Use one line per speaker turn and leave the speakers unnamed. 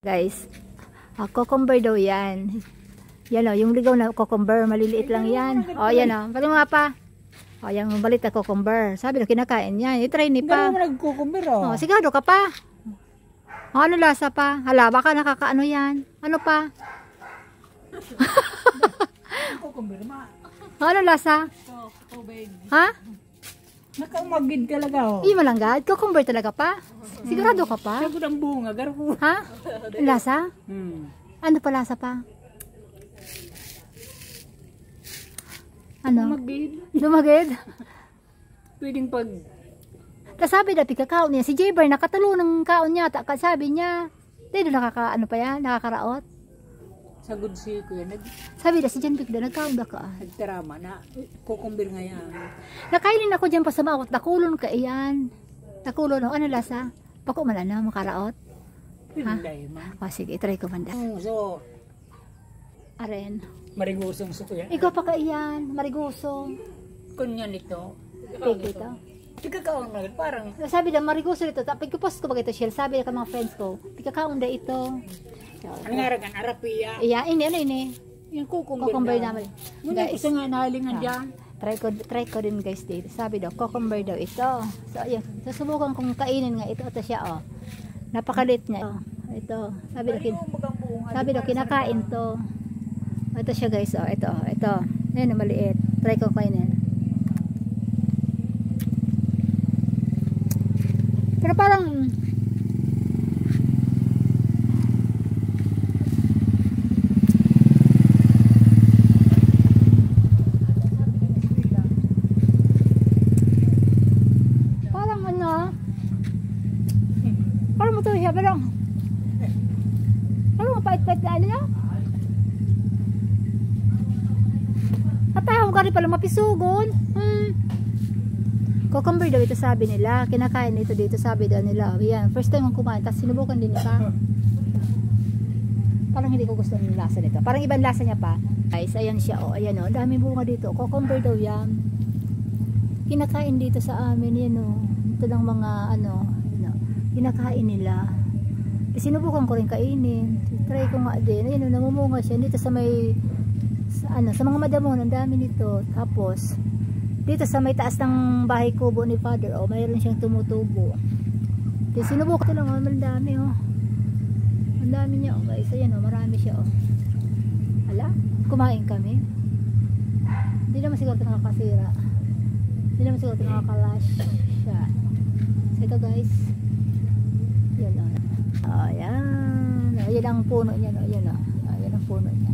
Guys, cucumber daw yan. Yan o, yung ligaw na cucumber, maliliit lang yan. O, yan o, pati mga pa. O, yung balit na cucumber. Sabi daw, kinakain yan. I-try ni pa.
Hindi mo nag-cucumber o.
O, sigado ka pa. O, ano lasa pa? Hala, baka nakakaano yan. Ano pa?
Cucumber ma.
O, ano lasa? Ha?
Nakaumagid talaga o.
Hindi malanggad? Cucumber talaga pa? Sigurado ka pa?
Sagot ang bunga, garpo.
Ha? Lasa? Ano pa lasa pa? Ano?
Lumagid.
Lumagid?
Pwedeng pag...
Kasabi na pikakaon niya. Si J-Bar nakatalo ng kaon niya. Kasabi niya. Hindi nakakaano pa yan? Nakakaraot?
Sagod si Kuya.
Sabi na si Jan Pic na nagkaon ba ka?
Nagtarama na. Cucumber nga yan.
Nakailin ako dyan pa sa mawat. Nakulon ka iyan. Nakulon o. Ano lasa? Pako man na makaraot?
Pwedeng dahil ma.
O sige, try ko banda.
So,
Aren.
marigusong sa Kuya.
Ikaw pa ka iyan. Marigusong.
Kunya nito.
Take ito.
Pikakaon na parang...
Sabi na marigusong ito. Tapos post ko ba ito, Shell? Sabi na ka mga friends ko. Pikakaon na ito.
Ano nga ragan? Arapiya.
Iya, ini ano ini?
Yung cucumber
Namin.
Guys. Gusto nga nahalingan dyan.
Try ko din guys dito. Sabi daw, cucumber daw ito. So, ayun. Susubukan kong kainin nga ito. Ito siya, oh. Napakalit niya. Oh, ito. Sabi daw, kinakain to. Ito siya guys, oh. Ito, oh. Ito. Ayan, maliit. Try ko kainin. Pero parang... Parang mapait-pait na ano niya. Katahong ka rin pala mapisugon. Cucumber daw ito sabi nila. Kinakain ito dito sabi daw nila. Yan, first time kong kumain. Tapos sinubukan din niya. Parang hindi ko gusto ng lasa nito. Parang ibang lasa niya pa. Guys, ayan siya. Oh, ayan oh. Dami bunga dito. Cucumber daw yan. Kinakain dito sa amin. Yan oh. Ito lang mga ano. Kinakain nila. Sinubukan ko rin kainin. Try ko nga din. Ayun, namumunga siya dito sa may sa mga madamon, ang dami nito. Tapos dito sa may taas ng bahay kubo ni Father, oh, mayroon siyang tumutubo. Sinubukan ko lang, oh, ang dami oh. Ang dami niya oh, guys. Ayan oh, marami siya oh. Hala, kumain kami. Hindi naman siguro ito nakakasira. Hindi naman siguro ito nakakalash siya. So ito guys. Yan oh. Ayan. Ayan ang puno niya. Ayan ang puno niya.